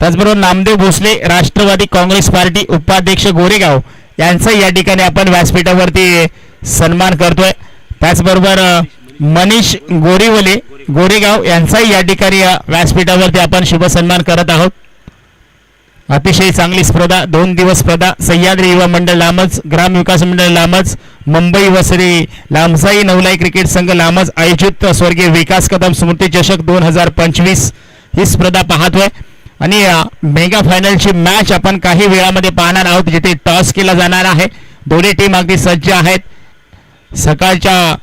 त्याचबरोबर नामदेव भोसले राष्ट्रवादी काँग्रेस पार्टी उपाध्यक्ष गोरेगाव यांचा या ठिकाणी आपण व्यासपीठावरती सन्मान करतोय. त्याचबरोबर मनीष गोरीवले गोरेगाव यांचाही या ठिकाणी व्यासपीठावरती आपण शुभ सन्मान करत आहोत. अतिशय चांगली स्पर्धा 2 दिवस स्पर्धा सह्याद्री युवा मंडळ लामज ग्रामविकास मंडळ लामज मुंबई व श्री लामसाई नवलाई क्रिकेट संघ लामज आयोजित स्वर्गीय विकास कदम स्मृती चषक 2025 ही स्पर्धा पाहतोय. आणि मेगा फायनलची मॅच आपण काही वेळामध्ये पाहणार आहोत जिथे टॉस केला जाणार आहे. दोन्ही टीम अगदी सज्ज आहेत सकाळच्या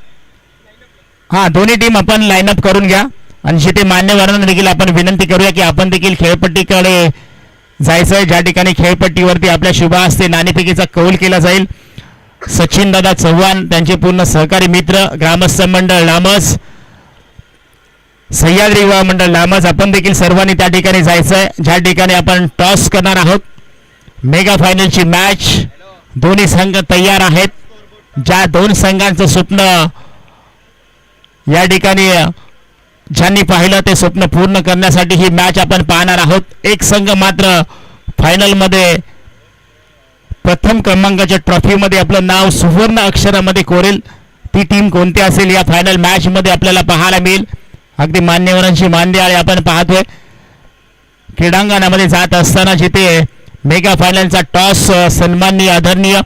दोन्ही टीम आपण लाईनअप करून घ्या. आणि जिथे मान्यवरांना देखील आपण विनंती करूया की आपण देखील खेळपट्टीकडे जायचं आहे ज्या ठिकाणी खेळपट्टीवरती आपल्या शुभ हस्ते नाणेफेकीचा कौल केला जाईल. सचिन दादा चव्हाण त्यांचे पूर्ण सहकारी मित्र ग्रामस्थ मंडळ लामस सह्याद्री युवा मंडळ लामज आपण देखील सर्वांनी त्या ठिकाणी जायचं आहे ज्या ठिकाणी आपण टॉस करणार आहोत. मेगा फायनलची मॅच दोन्ही संघ तयार आहेत. ज्या 2 संघांचं स्वप्न या ठिकाणी ज्यांनी पाहिलं ते स्वप्न पूर्ण करण्यासाठी ही मॅच आपण पाहणार आहोत. एक संघ मात्र फायनलमध्ये प्रथम क्रमांकाच्या ट्रॉफीमध्ये आपलं नाव सुवर्ण अक्षरामध्ये कोरेल. ती टीम कोणती असेल या फायनल मॅच मध्ये आपल्याला पाहायला मिळेल. अगदी मान्यवरांची मानदेयाळी आपण पाहतोय क्रीडांगणामध्ये जात असताना जिथे मेगा फायनलचा टॉस सन्माननीय आदरणीय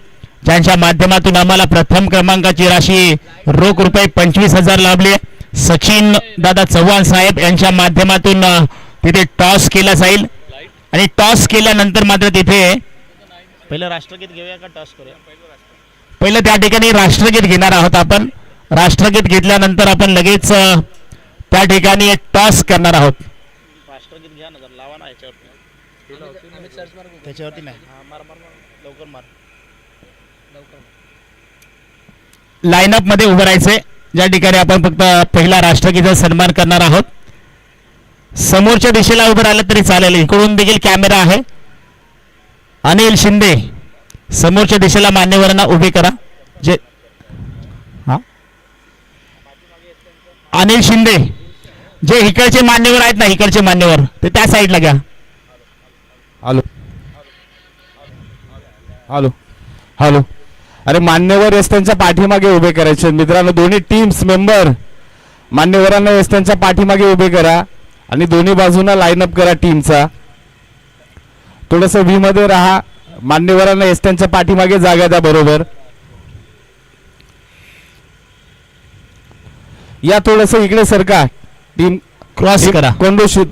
ज्यांच्या माध्यमातून आम्हाला प्रथम क्रमांकाची राशी रोख रुपये 25,000 लाभले. सचिन दादा चव्हाण साहेब यांच्या माध्यमातून तिथे टॉस केला जाईल. आणि टॉस केल्यानंतर मात्र तिथे पहिलं राष्ट्रगीत घेऊया का टॉस करूया? पहिलं त्या ठिकाणी राष्ट्रगीत घेणार आहोत आपण. राष्ट्रगीत घेतल्यानंतर आपण लगेच त्या ठिकाणी टॉस करणार आहोत. राष्ट्रगीत घ्या ना लावा ना त्याच्यावरती नाही लवकर मार लाईनअप मध्ये उभं राहायचंय ज्या ठिकाणी आपण फक्त पहिला राष्ट्रगीताचा सन्मान करणार आहोत. समोरच्या दिशेला उभं राहिलं तरी चालेल. इकडून देखील कॅमेरा आहे. अनिल शिंदे समोरच्या दिशेला मान्यवरांना उभे करा. जे अनिल शिंदे जे इकडचे मान्यवर आहेत ना इकडचे मान्यवर ते त्या साईडला घ्या. हॅलो हॅलो हॅलो अरे मान्यवर रस्त्यांच्या पाठीमागे उभे करायचे मित्रांनो. दोन्ही टीम्स मेंबर मान्यवरांना रस्त्यांच्या पाठीमागे उभे करा आणि दोन्ही बाजूंना लाईनअप करा टीमचा. थोडंसं व्ही मध्ये राहा. मान्यवरांना रस्त्यांच्या पाठीमागे जागा द्या. बरोबर या थोडंसं इकडे सरका. टीम क्रॉस करा. कोंडोशी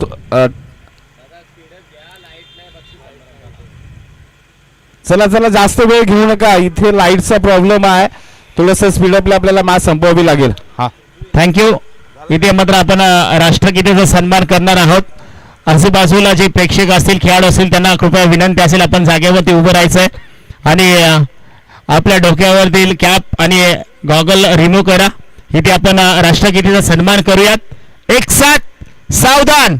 चला चला जास्त वेळ घेऊ नका. इथे लाईटचा प्रॉब्लेम आहे. थोडंसं स्पीडअपला आपल्याला मॅच संपवावी लागेल. हा थँक्यू. इथे मात्र आपण राष्ट्रगीतेचा सन्मान करणार आहोत. आजूबाजूला जे प्रेक्षक असतील खेळाडू असतील त्यांना कृपया विनंती असेल आपण जागेवरती उभं राहायचंय आणि आपल्या डोक्यावरील कॅप आणि गॉगल रिमूव्ह करा. इथे आपण राष्ट्रगीतेचा सन्मान करूयात. एक साथ सावधान.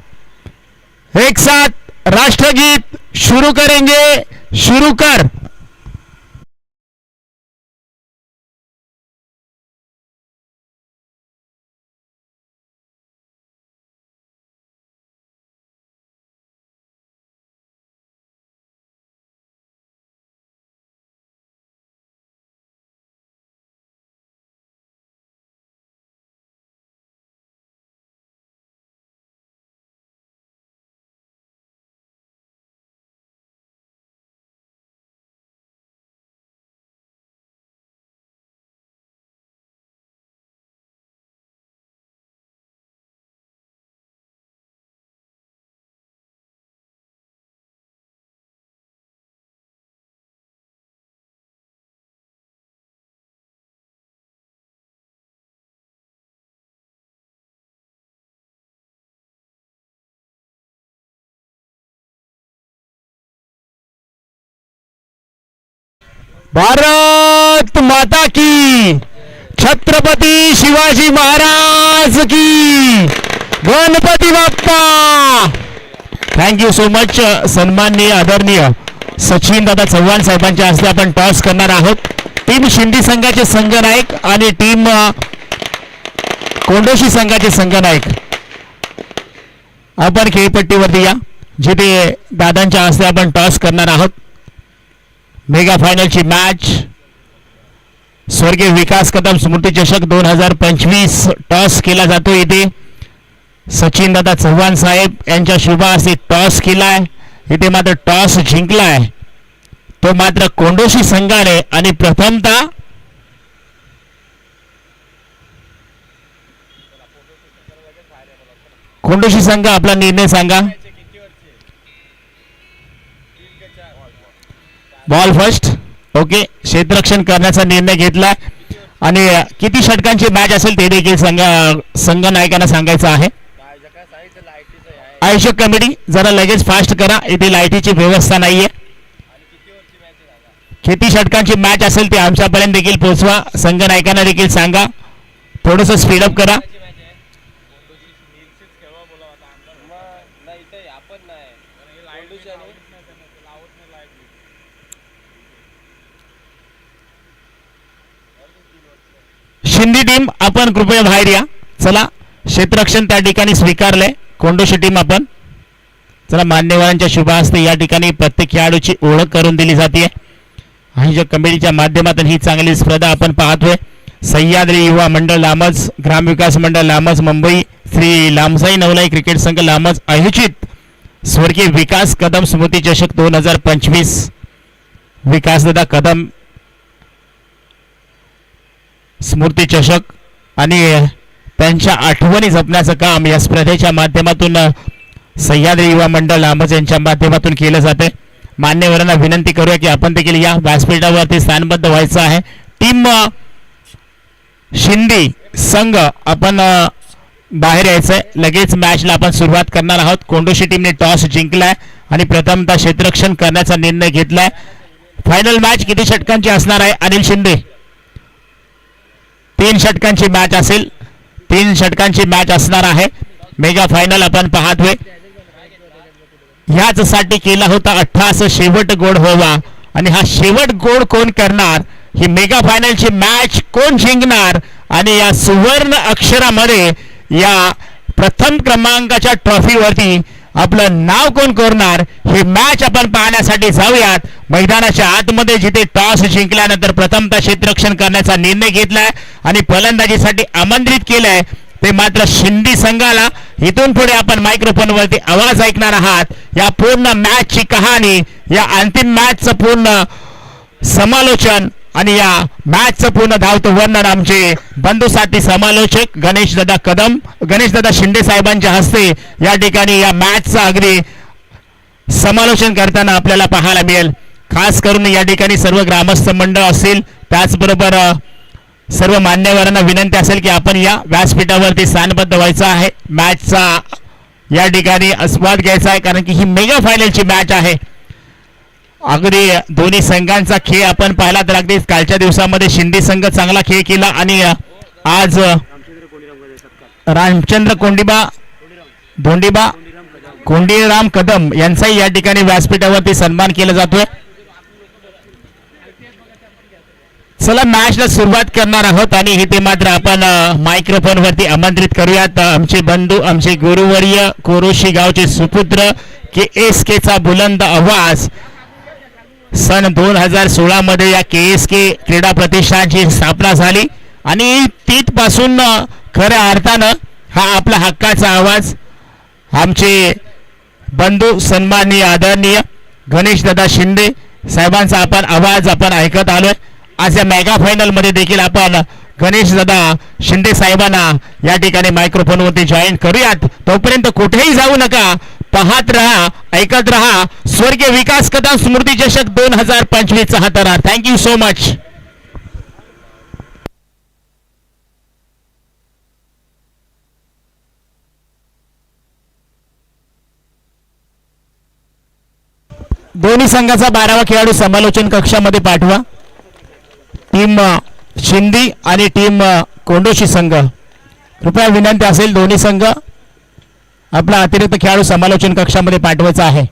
एक साथ राष्ट्रगीत शुरू करेंगे. शुरू कर. भारत माता की, छत्रपती शिवाजी महाराज की, Ganpati Bappa. Thank you so much. सन्माननीय आदरणीय सचिन दादा चव्हाण साहेबांच्या हस्ते आपण टॉस करणार आहोत. टीम शिंदे संघाचे संघनायक आणि टीम कोंडोशी संघाचे संघनायक आपण खेळपट्टीवरती या, जिथे दादांच्या हस्ते आपण टॉस करणार आहोत. मेगा फायनलची मॅच स्वर्गीय विकास कदम स्मृती चषक 2025 टॉस केला जातो. इथे सचिन दादा चव्हाण साहेब यांच्या शुभ हस्ते टॉस केलाय. इथे मात्र टॉस जिंकलाय तो मात्र कोंडोशी संघाने. आणि प्रथमतः कोंडोशी संघ आपला निर्णय सांगा. Ball first. ओके, क्षेत्ररक्षण करण्याचा निर्णय घेतला. आणि किती षटकांची मॅच असेल ते देखील संघ नायकांना सांगायचं आहे. आयोजक कमिटी जरा लगेच फास्ट करा, इथे लाईटीची व्यवस्था नाहीये. किती षटकांची मॅच असेल ते आमच्यापर्यंत देखील पोहोचवा. संघ नायकांना देखील सांगा, थोडस स्पीडअप करा. शिंदे टीम आपण कृपया बाहेर या. चला, क्षेत्ररक्षण त्या ठिकाणी स्वीकारलंय. कोंडोशी टीम आपण चला. मान्यवरांच्या शुभ हस्ते या ठिकाणी प्रत्येक खेळाडूची ओळख करून दिली जाते. आयोजक कमिटीच्या माध्यमातून ही चांगली स्पर्धा आपण पाहतोय. सह्याद्री युवा मंडळ लामज, ग्रामविकास मंडळ लामज मुंबई, श्री लामसाई नवलाई क्रिकेट संघ लामज आयोजित स्वर्गीय विकास कदम स्मृती चषक 2025 विकासदादा कदम स्मृती चषक आणि त्यांच्या आठवणी जपण्याचं काम या स्पर्धेच्या माध्यमातून सह्याद्री युवा मंडळ लांबच यांच्या माध्यमातून केलं जाते. मान्यवरांना विनंती करूया की आपण देखील या व्यासपीठावरती स्थानबद्ध व्हायचं आहे. टीम शिंदे संघ आपण बाहेर यायचंय. लगेच मॅचला आपण सुरुवात करणार आहोत. कोंडोशी टीमने टॉस जिंकलाय आणि प्रथमतः क्षेत्ररक्षण करण्याचा निर्णय घेतलाय. फायनल मॅच किती षटकांची असणार आहे अनिल शिंदे? 3 षटकांची मॅच असेल. 3 षटकांची मॅच असणार आहे. मेगा फायनल आपण पाहतोय. ह्याच साठी केला होता 18 शेवट गोड व्हावा. आणि हा शेवट गोड कोण करणार? ही मेगा फायनलची मॅच कोण जिंकणार? आणि या सुवर्ण अक्षरामध्ये या प्रथम क्रमांकाच्या ट्रॉफीवरती आपलं नाव कोण करणार? ही मॅच आपण पाहण्यासाठी जाऊयात मैदानाच्या आतमध्ये, जिथे टॉस जिंकल्यानंतर प्रथमतः क्षेत्ररक्षण करण्याचा निर्णय घेतलाय आणि फलंदाजीसाठी आमंत्रित केलंय ते मात्र शिंदे संघाला. इथून पुढे आपण मायक्रोफोनवरती आवाज ऐकणार आहात. या पूर्ण मॅचची कहाणी, या अंतिम मॅचचं पूर्ण समालोचन आणि या मॅचचं पूर्ण धावतं वर्णन आमचे बंधुसाथी समालोचक गणेशदादा कदम, गणेशदादा शिंदे साहेबांच्या हस्ते या ठिकाणी या मॅचचं अगदी समालोचन करताना आपल्याला पाहायला मिळेल. खास करून या ठिकाणी सर्व ग्रामस्थ मंडळ असतील, त्याचबरोबर सर्व मान्यवरांना विनंती असेल की आपण या व्यासपीठावरती स्थानबद्ध व्हायचं आहे. मॅचचा या ठिकाणी आस्वाद घ्यायचा आहे, कारण की ही मेगा फायनलची मॅच आहे. अगदी दोन्ही संघांचा खेळ आपण पाहिला तर अगदी कालच्या दिवसामध्ये शिंदे संघ चांगला खेळ केला आणि आज रामचंद्र कोंडीराम कदम यांचाही या ठिकाणी व्यासपीठावरती सन्मान केला जातोय. चला, मॅचला सुरुवात करणार आहोत आणि इथे मात्र आपण मायक्रोफोन वरती आमंत्रित करूयात आमचे बंधू, आमचे गुरुवर्य, कोरोशी गावचे सुपुत्र KSK चा बुलंद आवाज. सन 2016 मध्ये या KSK क्रीडा प्रतिष्ठानची स्थापना झाली आणि तिथपासून खऱ्या अर्थानं हा आपला हक्काचा आवाज आमचे बंधू सन्माननीय आदरणीय गणेशदादा शिंदे साहेबांचा आपण आवाज आपण ऐकत आलोय. आज या मेगा फायनल मध्ये देखील आपण गणेशदादा शिंदे साहेबांना या ठिकाणी मायक्रोफोनवरती जॉईन करूयात. तोपर्यंत कुठेही जाऊ नका, पाहत रहा, ऐकत रहा स्वर्गीय विकास कदम स्मृती चषक 2025 चा हातभार. Thank you so much. दोन्ही संघाचा 12वा खेळाडू समालोचन कक्षामध्ये पाठवा. टीम शिंदे आणि टीम कोंडोशी संघ, कृपया विनंती असेल दोन्ही संघ आपला अतिरिक्त खेळाडू समालोचन कक्षामध्ये पाठवायचा आहे.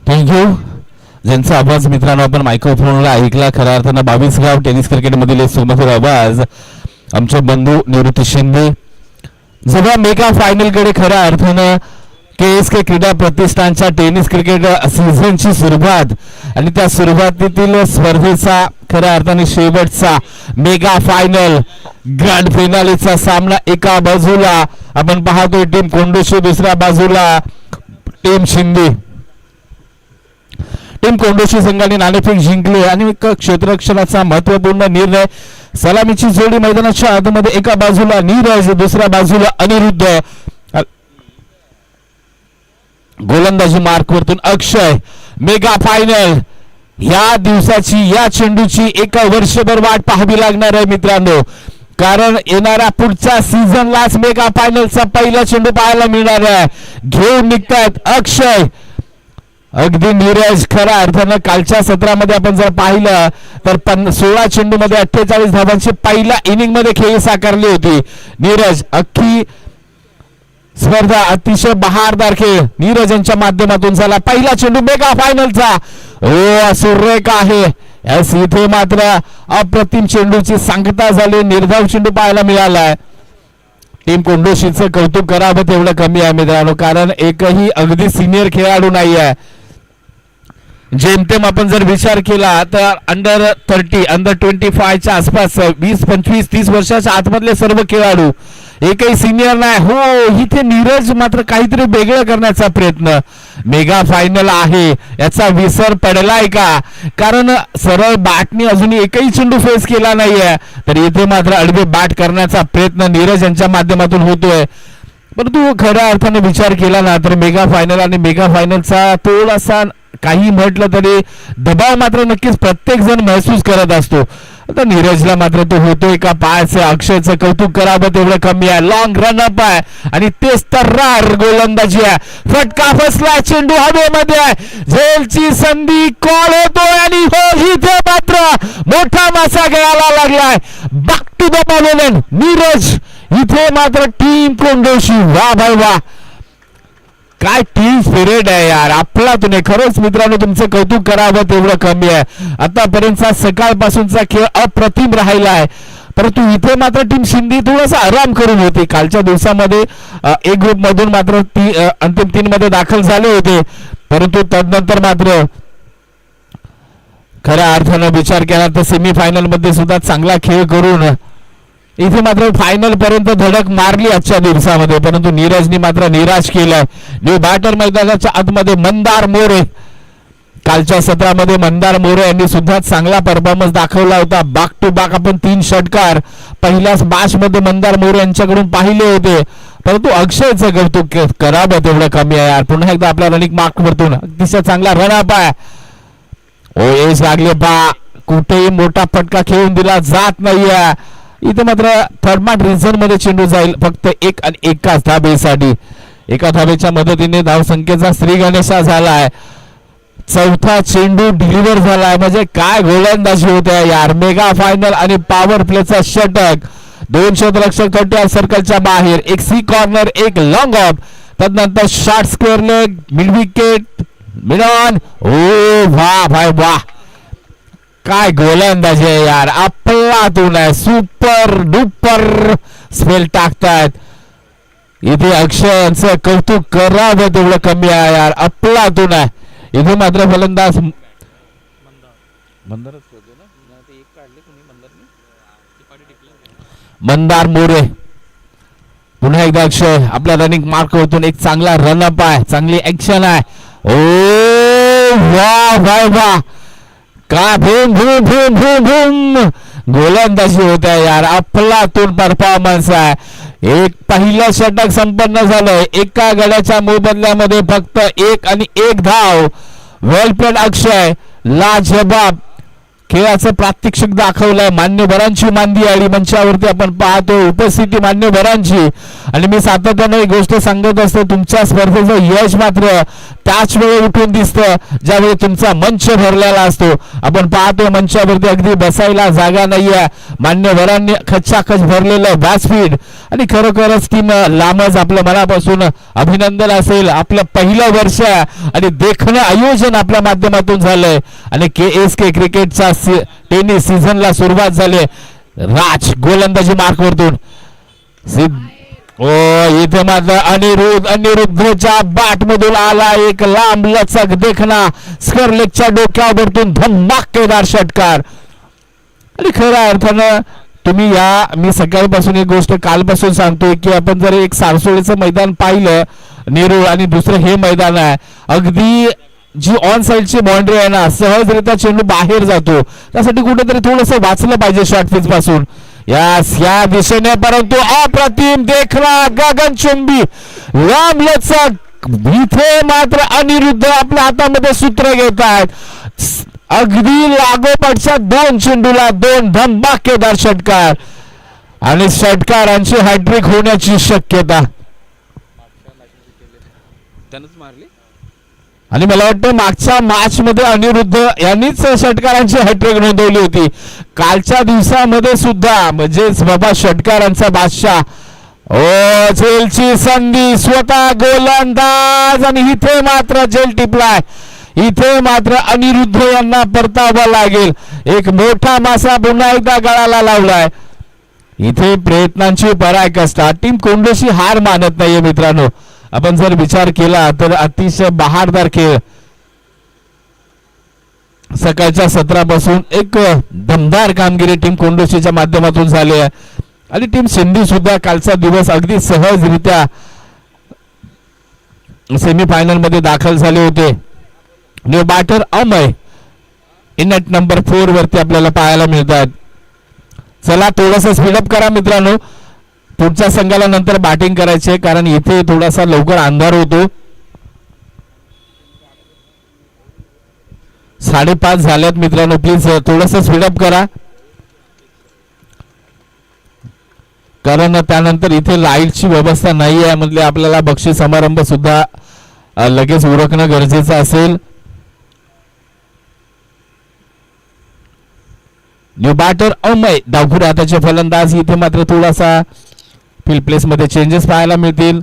थँक्यू. ज्यांचा आवाज मित्रांनो आपण मायक्रोफोनला ऐकला, खऱ्या अर्थानं 22 गाव टेनिस क्रिकेटमधील एक सुमधुर आवाज आमचे बंधू निवृत्ती शिंदे. जेव्हा मेगा फायनलकडे खऱ्या अर्थानं KSK क्रीडा प्रतिष्ठानच्या टेनिस क्रिकेट सीझनची सुरुवात आणि त्या सुरुवातीतील स्पर्धेचा खऱ्या अर्थाने शेवटचा मेगा फायनल ग्रँड फिनालेचा सामना, एका बाजूला आपण पाहतोय टीम कोंडोशी, दुसऱ्या बाजूला टीम शिंदे. टीम कोंडोशी संघाने नाणेफेक जिंकले आणि एक क्षेत्ररक्षणाचा महत्वपूर्ण निर्णय. सलामीची जोडी मैदानाच्या आतमध्ये, एका बाजूला नीरज, दुसऱ्या बाजूला अनिरुद्ध. गोलंदाजी मार्कवरतून अक्षय. मेगा फायनल या दिवसाची, या चेंडूची एका वर्षभर वाट पाहावी लागणार आहे मित्रांनो, कारण येणाऱ्या पुढच्या सीझनलाच मेगा फायनलचा पहिला चेंडू पाहायला मिळणार आहे. घेऊन निघतायत अक्षय, अगदी नीरज. खऱ्या अर्थानं कालच्या सत्रामध्ये आपण जर पाहिलं तर 16 चेंडू मध्ये 48 धावांची पहिल्या इनिंग मध्ये खेळी साकारली होती. नीरज अख्खी स्पर्धा अतिशय बहारदार खेळ नीरज यांच्या माध्यमातून झाला. पहिला चेंडू मेगा फायनलचा, हो सुरेख आहे. इथे मात्र अप्रतिम चेंडूची सांगता झाली, निर्धाव चेंडू पाहायला मिळालाय. टीम कोंडोशीचं कौतुक करावं तेवढं कमी आहे मित्रांनो, कारण एकही अगदी सिनियर खेळाडू नाही आहे. जेमतेम आपण जर विचार केला तर अंडर 30, अंडर 25 च्या आसपास 20, 25, 30 वर्षाच्या आतमधले सर्व खेळाडू, एकही सिनियर नाही. हो, इथे नीरज मात्र काहीतरी वेगळं करण्याचा प्रयत्न. मेगा फायनल आहे याचा विसर पडलाय का? कारण सरळ बॅटने अजूनही एकही चेंडू फेस केला नाहीये, तर इथे मात्र अडवे बॅट करण्याचा प्रयत्न नीरज यांच्या माध्यमातून होतोय. परंतु खऱ्या अर्थाने विचार केला ना तर मेगा फायनल आणि मेगा फायनलचा थोडासा काही म्हटलं तरी दबाव मात्र नक्कीच प्रत्येक जण महसूस करत असतो. आता नीरजला मात्र तो होतोय का? पायाचे अक्षयचं कौतुक करावं तेवढं कमी आहे. लॉंग रन अप आहे आणि तेच तर्रार गोलंदाजी आहे. फटका फसला, चेंडू हवेमध्ये आहे, झेलची संधी कॉल होतोय आणि हो इथे मात्र मोठा मासा गळाला लागलाय. Back to the ball Neeraj. इथे मात्र टीम कोंडोशी, वा भाई वा, काय टीम स्पिरिट आहे यार आपला. तुम्ही खरंच मित्रांनो तुमचं कौतुक करावं तेवढं कमी आहे. आतापर्यंतचा सकाळपासूनचा खेळ अप्रतिम राहिला आहे, परंतु इथे मात्र टीम शिंदे थोडासा आराम करून होती. कालच्या दिवसामध्ये एक ग्रुप मधून मात्र अंतिम 3 मध्ये दाखल झाले होते, परंतु तदनंतर मात्र खऱ्या अर्थानं विचार केला तर सेमी फायनल मध्ये सुद्धा चांगला खेळ करून इथे मात्र फायनल पर्यंत धडक मारली आजच्या दिवसामध्ये. परंतु नीरजनी मात्र निराश केलं. न्यू बॅटर मैदानाच्या आतमध्ये मंदार मोरे. कालच्या सत्रामध्ये मंदार मोरे यांनी सुद्धा चांगला परफॉर्मन्स दाखवला होता. बॅक टू बॅक आपण 3 षटकार पहिल्याच मॅच मध्ये मंदार मोरे यांच्याकडून पाहिले होते, परंतु अक्षयचं कौतुक करावं तेवढं कमी आहे यार. पुन्हा एकदा आपल्या रनिंग मार्क वरतून अतिशय चांगला रन अप आहे. ओ एस लागले बा, कुठेही मोठा फटका खेळून दिला जात नाहीये. इथे मात्र थर्ड रिझन मध्ये चेंडू जाईल फक्त 1 आणि 1 धाबेसाठी. एका धाबेच्या मदतीने धावसंख्येचा श्री गणेशा झालाय. चौथा चेंडू डिलिव्हर झालाय, म्हणजे काय गोलंदाजी होते यार. मेगा फायनल आणि पॉवर प्लेचा षटक. 2 क्षेत्ररक्षक 30 सर्कलच्या बाहेर, एक सी कॉर्नर, एक लॉंग ऑफ, तदनंतर short square leg, mid wicket, mid on. ओ वाह भाई वाह, काय गोलंदाजी आहे यार. आपलातून आहे, सुपर डुपर स्पेल टाकतायत. इथे अक्षय यांचं कौतुक करावं तेवढं कमी आहे यार. आपलातून आहे. इथे मात्र फलंदाज मंदार मोरे. पुन्हा एकदा अक्षय आपल्या रनिंग मार्क होतून एक चांगला रनअप आहे, चांगली ऍक्शन आहे. ओ वा भाई वा, का भूम भूम भूम भूम भूम गोलंदाजी होत आहे यार. अफलातून परफॉर्मन्स आहे. एक पहिलं षटक संपन्न झालंय. एका गड्याच्या मोबदल्यामध्ये फक्त 1 आणि 1 धाव. वेल प्लेड अक्षय. लाजवाब खेळाचं प्रात्यक्षिक दाखवलंय. मान्यवरांची मांदी आली मंचावरती आपण पाहतो, उपस्थिती मान्यवरांची. आणि मी सातत्याने एक गोष्ट सांगत असतो, तुमच्या स्पर्धेचं यश मात्र त्याच वेळी उठून दिसतं ज्यावेळी तुमचा मंच भरलेला असतो. आपण पाहतो मंचावरती अगदी बसायला जागा नाहीये, मान्यवरांनी खच्चाखच भरलेलं व्यासपीठ आणि खरोखरच टीम लांबच आपलं मनापासून अभिनंदन असेल. आपलं पहिलं वर्ष आणि देखणं आयोजन आपल्या माध्यमातून झालंय आणि KSK क्रिकेटचा टेनिस सीझनला सुरुवात झाली. राज गोलंदाजी मार्कवरतून ओ इथे मात्र अनिरुद्धच्या बॅट मधून आला एक लांब लचक देखना स्करलेगच्या डोक्यावरतून धमाकेदार षटकार. आणि खऱ्या अर्थानं तुम्ही मी सकाळपासून एक गोष्ट कालपासून सांगतोय की आपण जर एक सारसोळीचं मैदान पाहिलं नेरूळ आणि दुसरं हे मैदान आहे, अगदी जी ऑन साइडची बाउंड्री आहे ना, सहजरित्या चेंडू बाहेर जातो. त्यासाठी कुठेतरी थोडंसं वाचलं पाहिजे शॉर्ट पिच पासून. या दिशेने परंतु अप्रतिम देखना गगनचुंबी लांब लचक इथे मात्र अनिरुद्ध आपल्या हातामध्ये सूत्र घेत आहेत. अगदी लागोपाठच्या 2 चेंडूला 2 धमाकेदार षटकार आणि षटकारांची हॅट्रिक होण्याची शक्यता. आणि मला वाटतं मागच्या मॅच मध्ये अनिरुद्ध यांनीच षटकारांची हॅट्रिक नोंदवली होती. कालच्या दिवसामध्ये सुद्धा म्हणजेच बाबा षटकारांचा बादशाह ओ झेलची संधी स्वतः गोलंदाज आणि इथे मात्र झेल टिपलाय. इथे मात्र अनिरुद्ध यांना परतावा लागेल. एक मोठा मासा पुन्हा एकदा गळाला लावलाय. इथे प्रयत्नांची पराकाष्ठा. टीम कोंडोशी हार मानत नाहीये मित्रांनो. आपण जर विचार केला तर अतिशय बहारदार खेळ सकाळच्या सत्रापासून एक दमदार कामगिरी टीम कोंडोशीच्या माध्यमातून झाली आहे. आणि टीम सिंधू सुद्धा कालचा दिवस अगदी सहजरित्या सेमीफायनल मध्ये दाखल झाले होते. New batter Amay in at number 4 वरती आपल्याला पाहायला मिळतात. चला थोडंसं स्पीडअप करा मित्रांनो. पुढच्या संघाला नंतर बॅटिंग करायचे कारण इथे थोडासा लवकर अंधार होतो. 5:30 झाल्यात मित्रांनो. प्लीज थोडंसं स्पीडअप करा कारण त्यानंतर इथे लाईटची व्यवस्था नाही आहे. म्हणजे आपल्याला बक्षीस समारंभ सुद्धा लगेच उरकणं गरजेचं असेल. न्यू बॅटर अमय डावखुर हाताचे फलंदाज. इथे मात्र थोडासा फील्ड प्लेस मध्ये चेंजेस पाहायला मिळतील.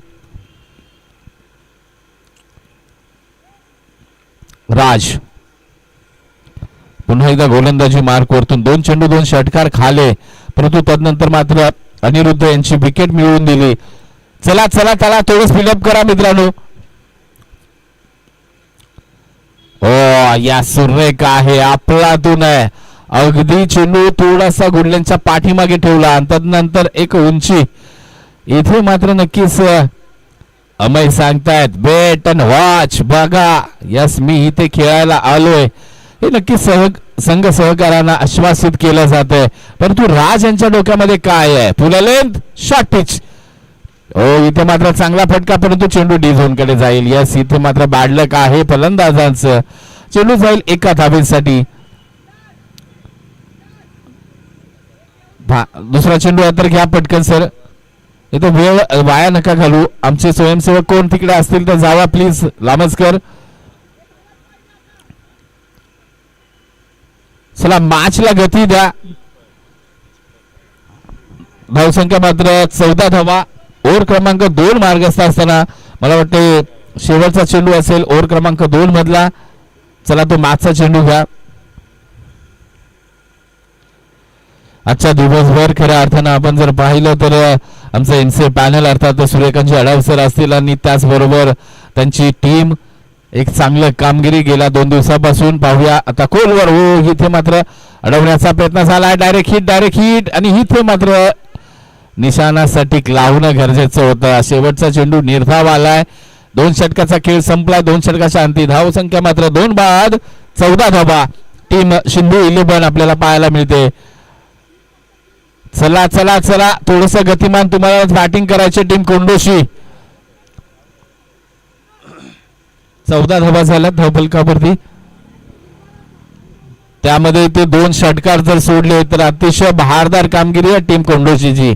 राज पुन्हा एकदा गोलंदाजी मार्क वरतून 2 चेंडू 2 षटकार खाले, परंतु तदनंतर मात्र अनिरुद्ध यांची विकेट मिळवून दिली. चला चला चला थोडं स्पीडअप करा मित्रांनो. ओ या सुरेख आहे आपलातून आहे. अगदी चेंडू थोडासा गुडल्यांच्या पाठीमागे ठेवला आणि तदनंतर एक उंची. इथे मात्र नक्कीच अमय सांगतायत बेट अँड वॉच. बघा यस मी इथे खेळायला आलोय हे नक्कीच संघ सहकाऱ्यांना आश्वासित केलं जात आहे. परंतु राज यांच्या डोक्यामध्ये काय आहे? Full length short pitch. ओ इथे मात्र चांगला फटका परंतु चेंडू डी झोन कडे जाईल. यस इथे मात्र बॅडलक आहे फलंदाजांचं. चेंडू जाईल एका धावेसाठी. दुसरा चेंडू आहे तर घ्या पटकन सर. इथे वेळ वाया नका घालू. आमचे स्वयंसेवक कोण तिकडे असतील तर जावा प्लीज. लामसकर चला मॅचला गती द्या. धावसंख्या मात्र 14 धावा. ओव्हर क्रमांक 2 मार्गस्थ असताना मला वाटते शेवटचा चेंडू असेल ओव्हर क्रमांक 2 मधला. चला तो मॅचचा चेंडू घ्या. आजच्या दिवसभर खऱ्या अर्थानं आपण जर पाहिलं तर आमचं एनसीए पॅनल अर्थात सूर्यकांतजी अडाव सर असतील आणि त्याचबरोबर त्यांची टीम एक चांगलं कामगिरी गेल्या 2 दिवसापासून पाहूया. आता खोलवर हो इथे मात्र अडवण्याचा प्रयत्न झाला. डायरेक्ट हिट आणि इथे मात्र निशाणासाठी लावणं गरजेचं होतं. शेवटचा चेंडू निर्धाव आलाय. 2 षटकाचा खेळ संपला. 2 षटकाच्या अंती धाव संख्या मात्र 2 बाद 14 धावा टीम सिंधू 11 आपल्याला पाहायला मिळते. चला चला चला थोडस गतिमान तुम्हाला बॅटिंग करायचे टीम कोंडोशी. 14 धावा झाल्या धावफलकावरती. त्यामध्ये ते 2 षटकार जर सोडले तर अतिशय बहारदार कामगिरी आहे टीम कोंडोशीची.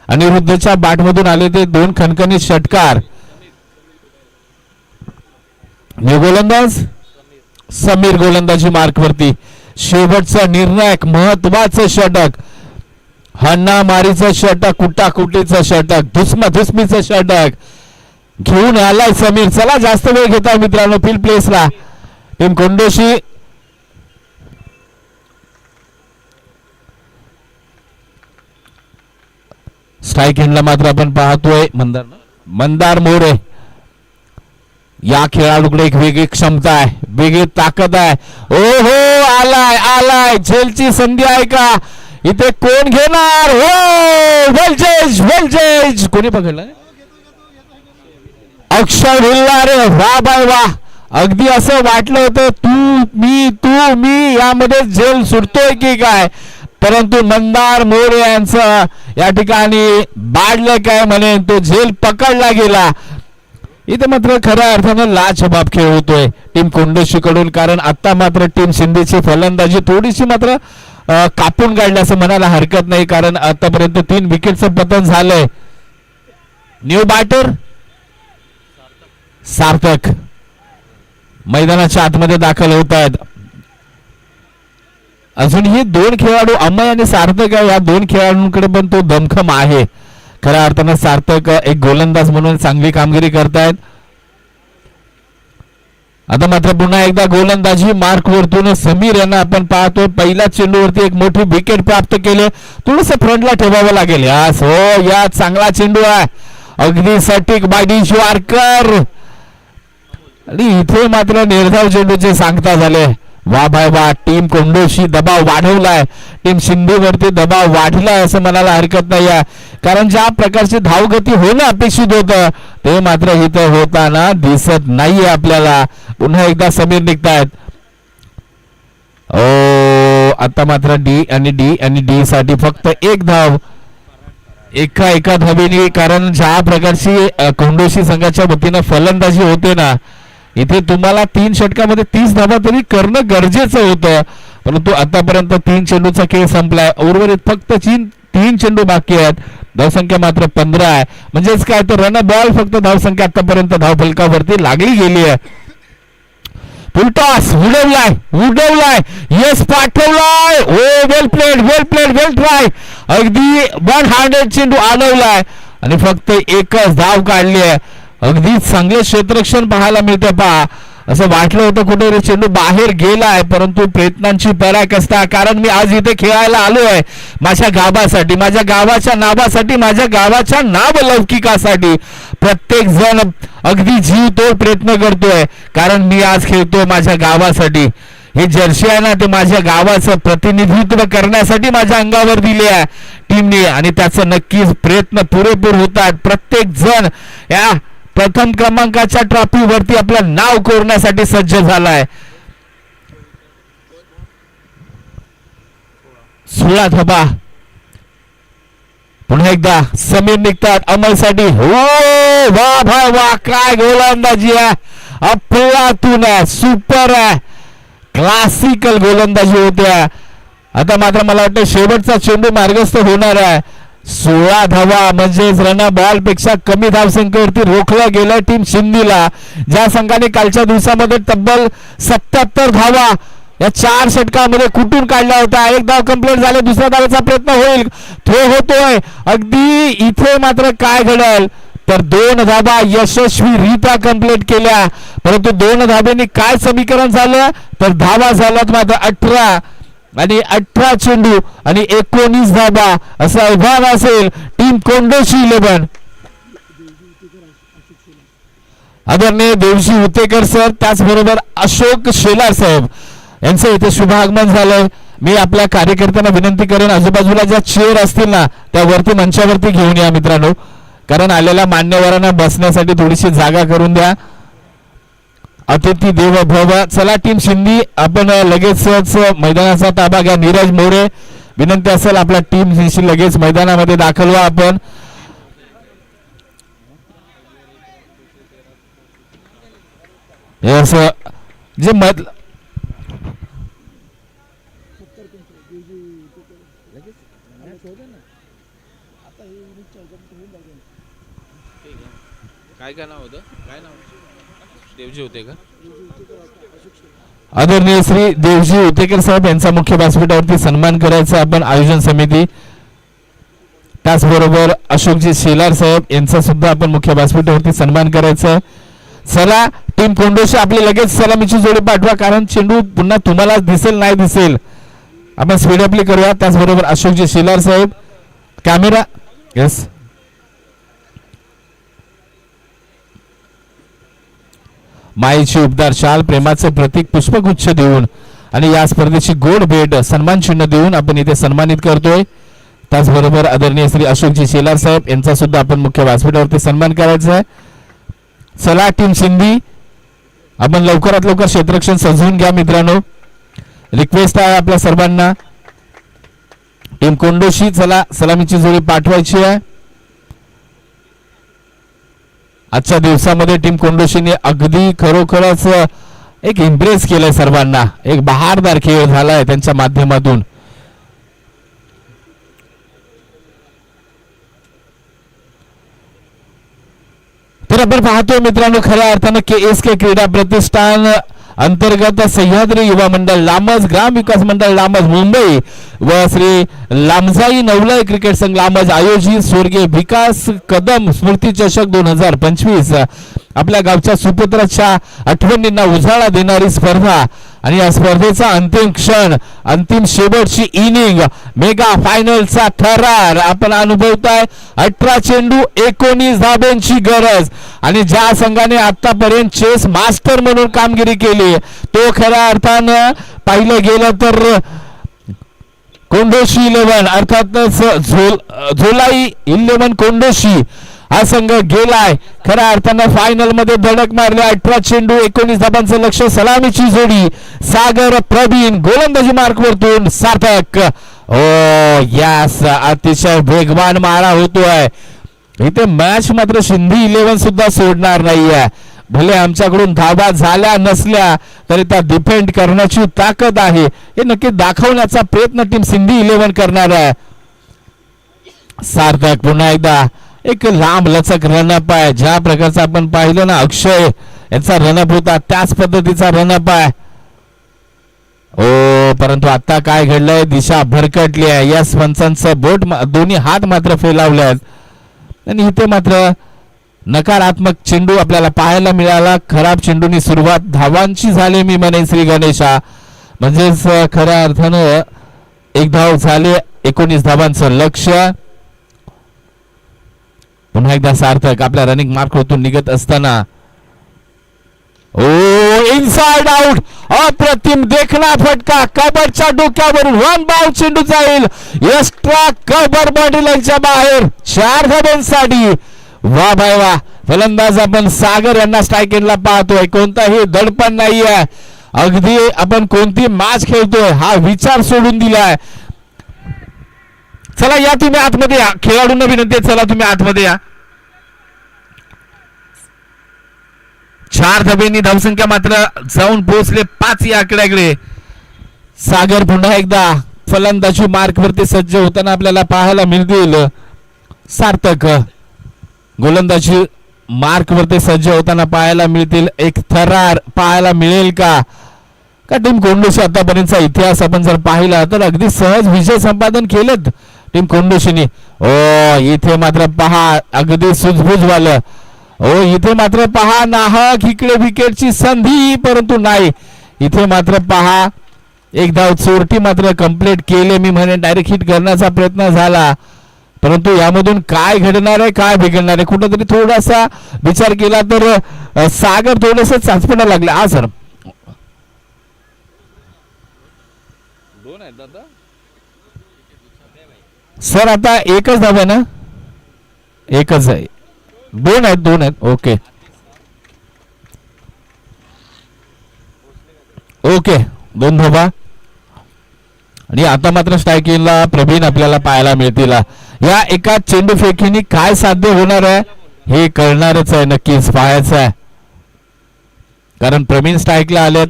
अनिरुद्धच्या बॅट मधून आले ते 2 खणखणीत षटकार. न्यू गोलंदाज समीर गोलंदाजी मार्कवरती. शेवटचा निर्णायक महत्वाचं षटक, हाणामारीचं षटक, कुटाकुटीचं षटक, धुसमाधुसमीचं षटक घेऊन आलाय समीर. चला जास्त वेळ घेताय मित्रांनो फील्ड प्लेसला टीम कोंडोशी. स्ट्राईक एंडला मात्र आपण पाहतोय मंदार मोरे. या खेळाडूकडे एक वेगळी क्षमता आहे, वेगळी ताकद आहे. ओ हो, आलाय झेलची संधी आहे का इथे? कोण घेणार? हो, वेलचेज कोणी पकडलं? अक्षय भिल्ला. रे वा बाय वा, अगदी असं वाटलं होतं तू मी यामध्ये झेल सुटतोय की काय, परंतु मंदार मोरे यांचं या ठिकाणी बाडलं काय म्हणे, तो झेल पकडला गेला. इथे मात्र खऱ्या अर्थानं लाजबाब खेळ होतोय टीम कोंडोशी कडून, कारण आता मात्र टीम शिंदेची फलंदाजी थोडीशी मात्र कापून काढली असं म्हणायला हरकत नाही, कारण आतापर्यंत 3 विकेटचं पतन झालंय. न्यू बॅटर सार्थक मैदानाच्या आतमध्ये दाखल होत आहेत. अजूनही 2 खेळाडू अमय आणि सार्थक आहे. या 2 खेळाडूंकडे पण तो दमखम आहे. खऱ्या अर्थानं सार्थक एक गोलंदाज म्हणून चांगली कामगिरी करतायत. आता मात्र पुन्हा एकदा गोलंदाजी मार्क वरतून समीर यांना आपण पाहतो. पहिल्या चेंडूवरती एक मोठी विकेट प्राप्त केले. थोडस फ्रंटला ठेवावं लागेल. यास हो, या चांगला चेंडू आहे, अगदी सटीक बायडी शिवारकर. आणि इथे मात्र निर्धाव चेंडूचे सांगता झाले. वा बाय वा, टीम कोंडोशी दबाव वाढवलाय, टीम शिंदेवरती दबाव वाढलाय असं म्हणायला हरकत नाही आहे, कारण ज्या प्रकारची धावगती होणं अपेक्षित होतं ते मात्र इथं होताना दिसत नाहीये आपल्याला. पुन्हा एकदा समीर निघतायत. ओ, आता मात्र डी साठी फक्त 1 धाव एका धावेने, कारण ज्या प्रकारची कोंडोशी संघाच्या वतीनं फलंदाजी होते ना, इथे तुम्हाला 3 षटकामध्ये 30 धावा तरी करणं गरजेचं होतं, परंतु आतापर्यंत 3 चेंडूचा खेळ संपलाय. उर्वरित फक्त 3 चेंडू बाकी आहेत. धावसंख्या मात्र 15 आहे. म्हणजेच काय तर रन बॉल फक्त धावसंख्या आतापर्यंत धावफलकावरती लागली गेली आहे. फुलटॉस उडवलाय, यस पाठवलाय. ओ, वेल प्लेड, ट्राय. अगदी 100 चेंडू आलवलाय आणि फक्त 1च धाव काढली आहे. अगदी चांगले क्षेत्ररक्षण पाहायला मिळतं. पहा, असं वाटलं होतं कुठे चेंडू बाहेर गेलाय, परंतु प्रयत्नांची पराकाष्ठा, कारण मी आज इथे खेळायला आलोय माझ्या गावासाठी, माझ्या गावाच्या नावासाठी, माझ्या गावाच्या नावलौकिकासाठी. प्रत्येक जण अगदी जीव तोड प्रयत्न करतोय, कारण मी आज खेळतोय माझ्या गावासाठी. हे जर्सी आहे ना, ते माझ्या गावाचं प्रतिनिधित्व करण्यासाठी माझ्या अंगावर दिले आहे टीमने, आणि त्याचं नक्कीच प्रयत्न पुरेपूर होतात. प्रत्येक जण या प्रथम क्रमांकाच्या ट्रॉफीवरती आपलं नाव कोरण्यासाठी सज्ज झालाय. 16 धाबा. पुन्हा एकदा समीर निघतात अमलसाठी. हो, वा भाई वा, काय गोलंदाजी आहे, अफलातून आहे, सुपर आहे, क्लासिकल गोलंदाजी होते. आता मात्र मला वाटतं शेवटचा चेंडू मार्गस्थ होणार आहे. 16 धावा म्हणजेच रन बॉल पेक्षा कमी धावसंख्येवरती रोखलं गेलं टीम शिंदीला. ज्या संघाने कालच्या दिवसामध्ये तब्बल 77 धावा या 4 षटकामध्ये कुठून काढला होता. 1 धाव कंप्लीट झाले, दुसऱ्या धावेचा प्रयत्न होईल, थ्रो होतोय. अगदी इथे मात्र काय घडेल तर 2 धावा यशस्वीरित्या कंप्लीट केल्या, परंतु 2 धाब्यांनी काय समीकरण झालं तर धावा झाल्यात मात्र 18 आणि 18 चेंडू आणि 19 धाबा असा विभाग असेल टीम कोंडोशी 11. आदरणीय देवजी उतेकर सर, त्याचबरोबर अशोक शेलार साहेब यांचं इथे शुभ आगमन झालंय. मी आपल्या कार्यकर्त्यांना विनंती करेन, आजूबाजूला ज्या चेअर असतील ना त्या वरती मंचावरती घेऊन या मित्रांनो, कारण आलेल्या मान्यवरांना बसण्यासाठी थोडीशी जागा करून द्या. अतिथी देव भव. चला टीम शिंदी, आपण लगेचच मैदानाचा ताबा घ्या. नीरज मोरे, विनंती असेल आपल्या टीम लगेच मैदानामध्ये दाखल व्हा. आपण जे मत काय नाव होतं, काय नाव देवजी होते का? आदरणीय श्री देवजी उतेकर साहेब यांचा मुख्य व्यासपीठावरती सन्मान करायचा आपण आयोजन समिती. त्याचबरोबर अशोकजी शेलार साहेब यांचा सुद्धा आपण मुख्य व्यासपीठावरती सन्मान करायचा. चला टीम कोंडोशी आपली लगेच सलामीची जोडी पाठवा, कारण चेंडू पुन्हा तुम्हाला दिसेल नाही दिसेल. आपण स्पीड अपली करूया. त्याचबरोबर अशोकजी शेलार साहेब कॅमेरा येस. माईची उपदार शाल प्रेमाचे प्रतीक पुष्पगुच्छ देऊन आणि या स्पर्धेची गोड भेट सन्मान चिन्ह देऊन आपण इथे सन्मानित करतोय. त्याचबरोबर आदरणीय श्री अशोकजी शेलार साहेब यांचा सुद्धा आपण मुख्य व्यासपीठावरती सन्मान करायचा आहे. चला टीम सिंधी आपण लवकरात लवकर क्षेत्ररक्षण सजवून घ्या मित्रांनो. रिक्वेस्ट आहे आपल्या सर्वांना. टीम कोंडोशी चला सलामीची जोडी पाठवायची आहे. आजच्या दिवसामध्ये टीम कोंडोशीने अगदी खरोखरच एक इम्प्रेस केलंय सर्वांना. एक बहारदार खेळ झालाय त्यांच्या माध्यमातून. तर आपण पाहतोय मित्रांनो खऱ्या अर्थानं KSK क्रीडा प्रतिष्ठान अंतर्गत सह्याद्री युवा मंडळ लामज, ग्राम विकास मंडळ लामज मुंबई व श्री लामजाई नवलय क्रिकेट संघ लामज आयोजित स्वर्गीय विकास कदम स्मृती चषक 2025 आपल्या गावच्या सुपुत्राच्या आठवणींना उजाळा देणारी स्पर्धा आणि या स्पर्धेचा अंतिम क्षण, अंतिम शेवटची इनिंग, मेगा फायनलचा थरार आपण अनुभवताय. 18 चेंडू 19 धाब्यांची गरज आणि ज्या संघाने आतापर्यंत चेस मास्टर म्हणून कामगिरी केली तो खऱ्या अर्थानं पाहिलं गेलं तर कोंडोशी 11 अर्थातच झोलाई 11 कोंडोशी हा संघ गेलाय खऱ्या अर्थानं फायनल मध्ये धडक मारली. 18 चेंडू 19 धाबांचं लक्ष, सलामीची जोडी सागर प्रवीण गोलंदाजी मार्क वरतून सार्थक. ओ यस, अतिशय वेगवान मारा होतोय इथे. मॅच मात्र सिंधी 11 सुद्धा सोडणार नाहीये. भले आमच्याकडून धावा झाल्या नसल्या तरी त्या डिफेंड करण्याची ताकद आहे हे नक्की दाखवण्याचा प्रयत्न टीम सिंधी 11 करणार आहे. सार्थक पुन्हा एकदा एक लांब लचक रनअप आहे. ज्या प्रकारचा आपण पाहिलं ना अक्षय याचा रनअप होता त्याच पद्धतीचा रनअप आहे. ओ परंतु आता काय घडलंय, दिशा भरकटली आहे. या पंचांचं बोट दोन्ही हात मात्र फेलावले आहेत आणि इथे मात्र नकारात्मक चेंडू आपल्याला पाहायला मिळाला. खराब चेंडूनी सुरुवात धावांची झाली मी म्हणेन श्री गणेशा. म्हणजेच खऱ्या अर्थानं एक धाव झाले, 19 धावांचं लक्ष. पुन्हा एकदा सार्थक आपल्या रनिंग मार्क होतून निघत असताना ओ इनसाइड आउट, अप्रतिम देखना फटका कबरच्या डोक्यावरून 1 बाउंड चेंडू जाईल एक्स्ट्रा कबर बॉडी लाईनच्या बाहेर 4 धाब्यांसाठी. वा भाई वा, फलंदाज आपण सागर यांना स्ट्राईक एंडला पाहतोय. कोणताही दडपण नाहीये, अगदी आपण कोणती मॅच खेळतोय हा विचार सोडून दिलाय. चला या तुम्ही आतमध्ये या, खेळाडूंना विनंती आहे चला तुम्ही आतमध्ये या. 4 धाब्यांनी धावसंख्या मात्र जाऊन पोहोचले 5 या आकड्याकडे. सागर पुन्हा एकदा फलंदाजी मार्कवरती सज्ज होताना आपल्याला पाहायला मिळतील. सार्थक गोलंदाजी मार्कवरती सज्ज होताना पाहायला मिळतील. एक थरार पाहायला मिळेल का? टीम कोंडोशी आतापर्यंतचा इतिहास आपण जर पाहिला तर अगदी सहज विजय संपादन केलेत टीम कोंडोशीने. ओ इथे मात्र पहा अगदी सुजबुजवालं. ओ इथे मात्र पहा नाहक इकडे विकेटची संधी, परंतु नाही इथे मात्र पहा एक धाव चोरटी मात्र कंप्लीट केले मी म्हणे. डायरेक्ट हिट करण्याचा प्रयत्न झाला परंतु यामधून काय घडणार आहे काय बिघडणार आहे कुठेतरी थोडासा विचार केला तर सागर थोडस चाचपणा लागला. हा सर 2 आहेत दादा सर, आता एकच धाव आहे ना? एकच आहे, 2 आहेत. ओके ओके 2 धावा आणि आता मात्र स्ट्रायकिंगला प्रवीण आपल्याला पाहायला मिळतील. या एका चेंडू फेकीने काय साध्य होणार आहे हे कळणारच आहे, नक्कीच पाहायचं आहे कारण प्रवीण स्ट्राईकला आलेत.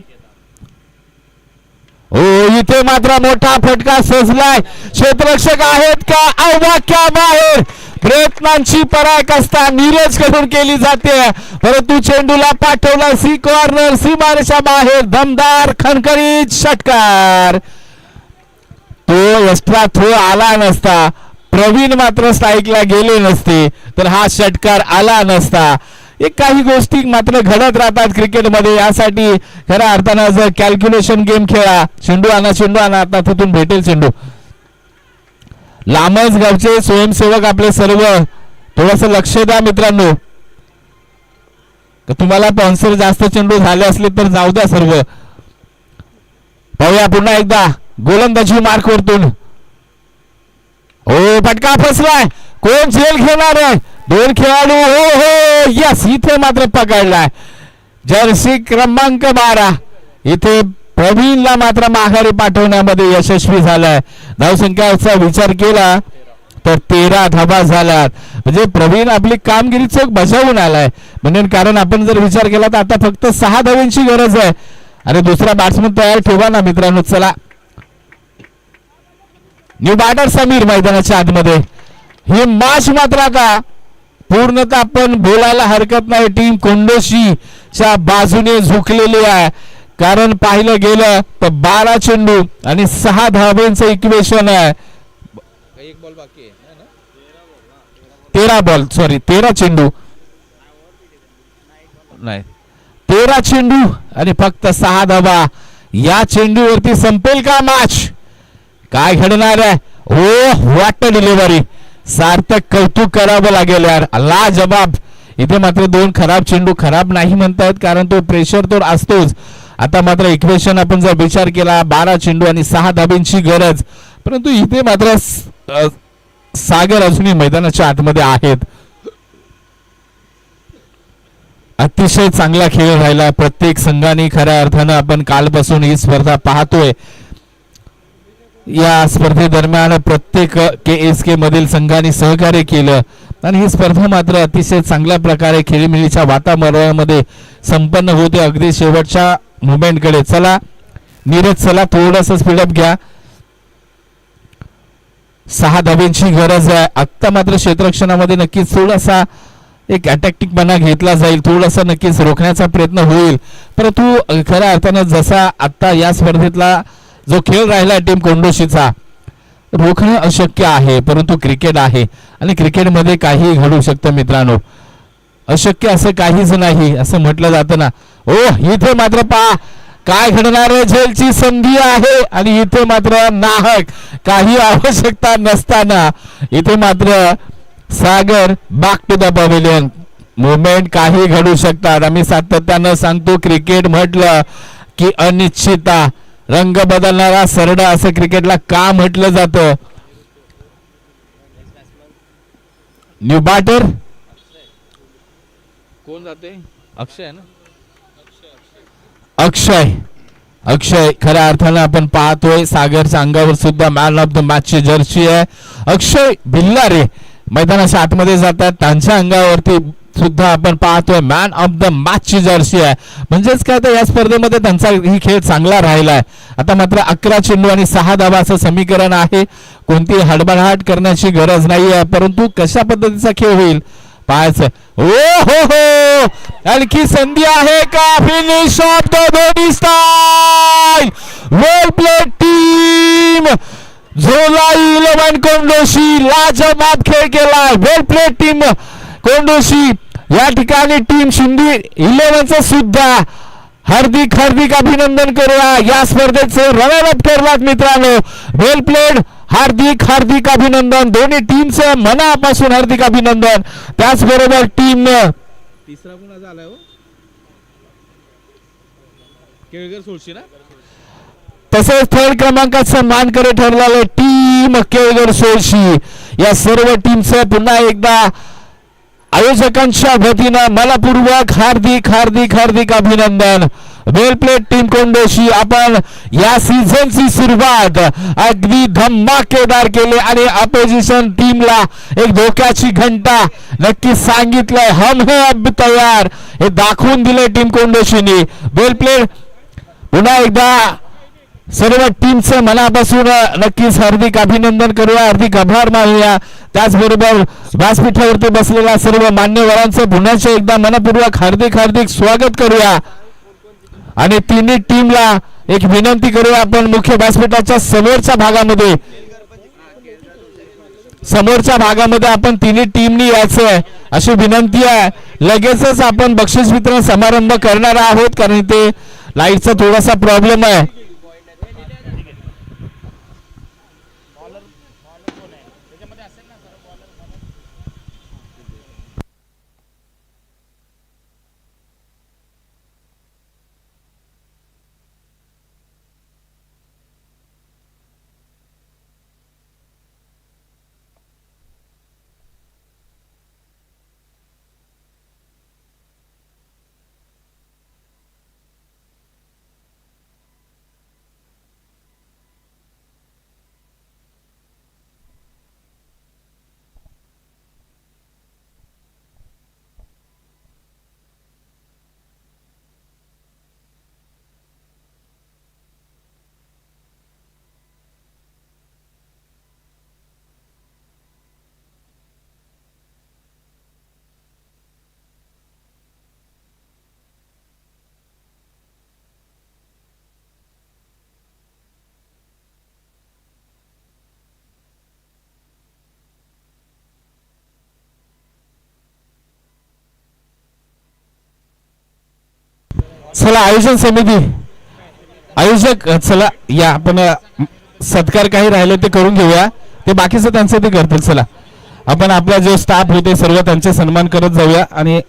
ओ इथे मात्र मोठा फटका सजलाय. क्षेत्ररक्षक आहेत का? अवघ्या बाहेर प्रयत्नांची पराकाष्ठा नीरज कडून केली जाते, परंतु चेंडूला पाठवला सी कॉर्नर, सीमारेषा बाहेर दमदार खणखणीत षटकार. तो एक्स्ट्रा थ्रो आला नसता, प्रवीण मात्र स्ट्राईकला गेले नसते तर हा षटकार आला नसता. एक काही गोष्टी मात्र घडत राहतात क्रिकेटमध्ये. यासाठी खऱ्या अर्थानं जर कॅल्क्युलेशन गेम खेळा, चेंडू आणा आता तिथून भेटेल चेंडू. लामज गावचे स्वयंसेवक आपले सर्व थोडस लक्ष द्या मित्रांनो. तुम्हाला स्पॉन्सर जास्त चेंडू झाले असले तर जाऊ द्या सर्व. पाहूया पुन्हा एकदा गोलंदाजी मार्क वरतून. हो फटका फसलाय, कोण झेल घेणार आहे? दोन खेळाडू. हो हो यस, इथे मात्र पकडलाय जर्सी क्रमांक 12. इथे प्रवीणला मात्र माघारी पाठवण्यामध्ये यशस्वी झालाय. धावसंख्याचा विचार केला तर 13 धावा झाल्यात. म्हणजे प्रवीण आपली कामगिरी चोख बजावून आलाय. म्हणून कारण आपण जर विचार केला तर आता फक्त 6 धावांची गरज आहे. अरे दुसरा बॅट्समन तयार ठेवा ना मित्रांनो. चला न्यू बॅटर समीर मैदानाच्या आतमध्ये. हे मॅच मात्र आता पूर्णतः आपण बोलायला हरकत नाही टीम कोंडोशीच्या बाजूने झुकलेली आहे. कारण पाहिलं गेलं तर 12 चेंडू आणि 6 धावांचं इक्वेशन आहे. एक बॉल बाकी आहे ना, 13 बॉल सॉरी 13 चेंडू नाही 13 चेंडू आणि फक्त 6 धावा. या चेंडूवरती संपेल का मॅच? काय घडणार आहे? हो व्हॉट डिलिव्हरी. सार्थक कौतुक करावं लागेल यार, लाजबाब. इथे मात्र 2 खराब चेंडू, खराब नाही म्हणतायत कारण तो प्रेशर तो असतोच. आता मात्र इक्वेशन आपण जर विचार केला 12 चेंडू आणि 6 धाब्यांची गरज, परंतु इथे मात्र सागर अजूनही मैदानाच्या आतमध्ये आहेत. अतिशय चांगला खेळ राहिला प्रत्येक संघाने. खऱ्या अर्थानं आपण कालपासून ही स्पर्धा पाहतोय. या स्पर्धेदरम्यान प्रत्येक KSK मधील संघाने सहकार्य केलं आणि ही स्पर्धा मात्र अतिशय चांगल्या प्रकारे खेळीमेळीच्या वातावरणामध्ये संपन्न होते अगदी शेवटच्या मुवमेंटकडे. चला नीरज, चला थोडंसं स्पीडअप घ्या. 6 धाब्यांची गरज आहे. आत्ता मात्र क्षेत्ररक्षणामध्ये नक्कीच थोडासा एक अटॅक्टिकपणा घेतला जाईल, थोडासा नक्कीच रोखण्याचा प्रयत्न होईल. परंतु खऱ्या अर्थानं जसा आता या स्पर्धेतला जो खेळ राहिला टीम कोंडोशीचा, रोखणं अशक्य आहे. परंतु क्रिकेट आहे आणि क्रिकेटमध्ये काही घडू शकतं मित्रांनो. अशक्य असं काहीच नाही असं म्हटलं जातं ना. ओ इथे मात्र पहा काय घडणार आहे. झेलची संधी आहे आणि इथे मात्र नाहक काही आवश्यकता नसताना इथे मात्र Sagar back to the pavilion. Movement काही घडू शकतात. आम्ही सातत्यानं सांगतो क्रिकेट म्हटलं की अनिश्चितता, रंग बदलणारा सरडा असं क्रिकेटला का म्हटलं जातं. न्यू बॅटर कोण जाते? अक्षय आहे ना. अक्षय खऱ्या अर्थानं आपण पाहतोय सागरच्या अंगावर सुद्धा मॅन ऑफ द मॅचची जर्सी आहे. अक्षय भिल्लारे मैदानाच्या आतमध्ये जातात, त्यांच्या अंगावरती सुद्धा आपण पाहतोय मॅन ऑफ द मॅचची जर्सी आहे. म्हणजेच काय तर या स्पर्धेमध्ये त्यांचा ही खेळ चांगला राहिलाय. आता मात्र 11 चेंडू आणि 6 धावा असं समीकरण आहे. कोणती हडबडहाट करण्याची गरज नाही आहे, परंतु कशा पद्धतीचा खेळ होईल पाहायचं. ओ हो हो, आणखी संधी आहे का? Finish off the Dhoni style. Well played team. झोला 11 कोंडोशी लाजवाब खेळ केला. वेल प्लेड टीम कोंडोशी. या ठिकाणी टीम शिंदे 11चं सुद्धा हार्दिक अभिनंदन करूया. या स्पर्धेचे रनर अप ठरलात मित्रांनो. वेल प्लेड, हार्दिक अभिनंदन. दोन्ही टीमचं मनापासून हार्दिक अभिनंदन. त्याचबरोबर टीम तिसरा कोण झालाय हो? केळकर सोडशी ना. तसेच थर्ड क्रमांकाचा मानकरी ठरलेले टीम केळकर सोळशी. या सर्व टीमचं पुन्हा एकदा आयोजकांच्या वतीनं मनपूर्वक हार्दिक अभिनंदन. वेल प्लेड टीम कोंडोशी. आपण या सीझनची सुरुवात अगदी धमाकेदार केली आणि अपोजिशन टीमला एक धोक्याची घंटा नक्की सांगितलंय. हम है अब तयार हे दाखवून दिले टीम कोंडोशीने. वेल प्लेड. पुन्हा एकदा सर्व टीमचं मनापासून नक्कीच हार्दिक अभिनंदन करूया, हार्दिक आभार मानूया. त्याचबरोबर व्यासपीठावरती बसलेल्या सर्व मान्यवरांचं पुन्हा एकदा मनपूर्वक हार्दिक हार्दिक स्वागत करूया. आणि तिन्ही टीमला एक विनंती करूया, आपण मुख्य व्यासपीठाच्या समोरच्या भागामध्ये आपण तिन्ही टीमनी यायचं अशी विनंती आहे. लगेचच आपण बक्षीस वितरण समारंभ करणार आहोत, कारण इथे लाईटचा थोडासा प्रॉब्लेम आहे. चला आयोजन समिती आयोजक चला या आपण सत्कार काही राहिले ते करून घेऊया, ते बाकीचं त्यांचं ते करतील. चला आपण आपला जो स्टाफ होते सर्व त्यांचे सन्मान करत जाऊया. आणि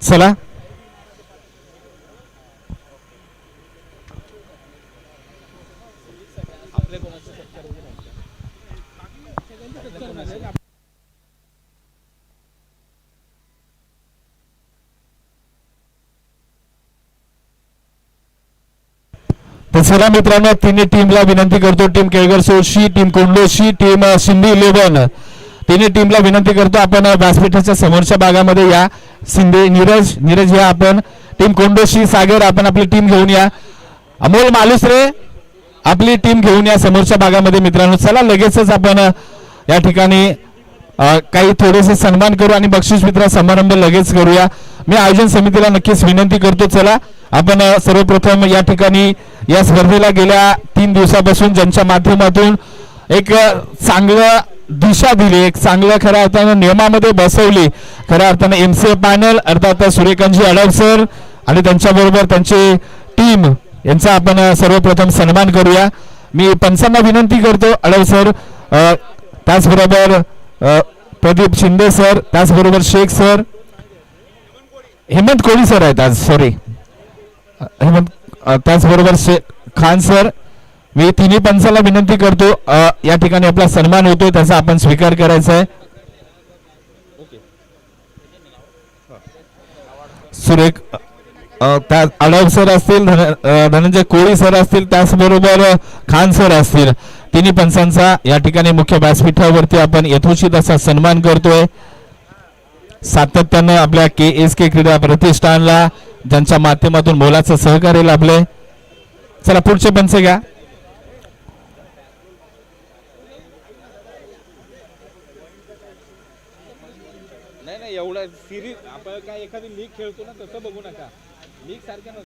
चला तर चला मित्रांनो, तिन्ही टीमला विनंती करतो, team केळगर Solshi, team कोंडोशी, team Shinde 11, तिन्ही टीमला विनंती करतो आपण व्यासपीठाच्या समोरच्या भागामध्ये या. शिंदे नीरज या आपण, टीम कोंडोशी सागर आपण आपली टीम घेऊन या. अमोल मालुसरे आपली टीम घेऊन या समोरच्या भागामध्ये. मित्रांनो चला लगेचच आपण या ठिकाणी काही थोडेसे सन्मान करू आणि बक्षीस वितरण समारंभ लगेच करूया. मी आयोजन समितीला नक्कीच विनंती करतो, चला आपण सर्वप्रथम या ठिकाणी या स्पर्धेला गेल्या 3 दिवसापासून ज्यांच्या माध्यमातून एक चांगलं दिशा दिली, एक चांगलं खऱ्या अर्थानं नियमामध्ये बसवली, खऱ्या अर्थानं एमसीए पॅनल अर्थात सूर्यकांतजी अडव सर आणि त्यांच्याबरोबर त्यांची टीम यांचा आपण सर्वप्रथम सन्मान करूया. मी पंचांना विनंती करतो, अडव सर, त्याचबरोबर प्रदीप शिंदे सर, त्याचबरोबर शेख सर, हेमंत कोळी सर आहेत आज, सॉरी हेमंत, त्याचबरोबर खान सर. मी तिन्ही पंचाला विनंती करतो, या ठिकाणी आपला सन्मान होतोय त्याचा आपण स्वीकार करायचा आहे. सुरेख त्या अडव सर असतील, धनंजय कोळी सर असतील, त्याचबरोबर खान सर असतील, तिन्ही पंचांचा या ठिकाणी मुख्य व्यासपीठावरती आपण यथोचित असा सन्मान करतोय. सातत्यानं आपल्या KSK क्रीडा प्रतिष्ठानला ज्यांच्या माध्यमातून मोलाचं सहकार्य लाभले. चला पुढचे पंच घ्या. नाही एवढं सिरीज आपण काय एखादी लीग खेळतो ना तसं बघू नका, लीग सारख्या